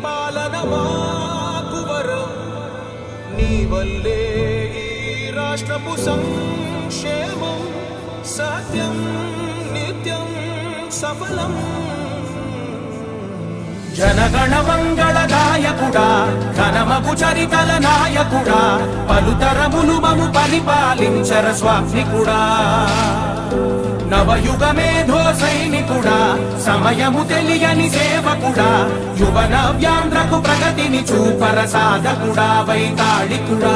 పాలన మాకు వరం, నీ వల్లే ఈ రాష్ట్రపు సంక్షేమం సత్యం నిత్యం సఫలం. జనగణ మంగళదాయకుడా, ఘనమగు చరితల నాయకుడా, పలుతరములు మము పరిపాలించర స్వామికుడా. నవయుగ మేధో సైనికుడా, సమయము తెలియని సేవకుడా, యువన వ్యాంధ్రకు ప్రగతిని చూపర సాధకుడా, వైతాళికుడా.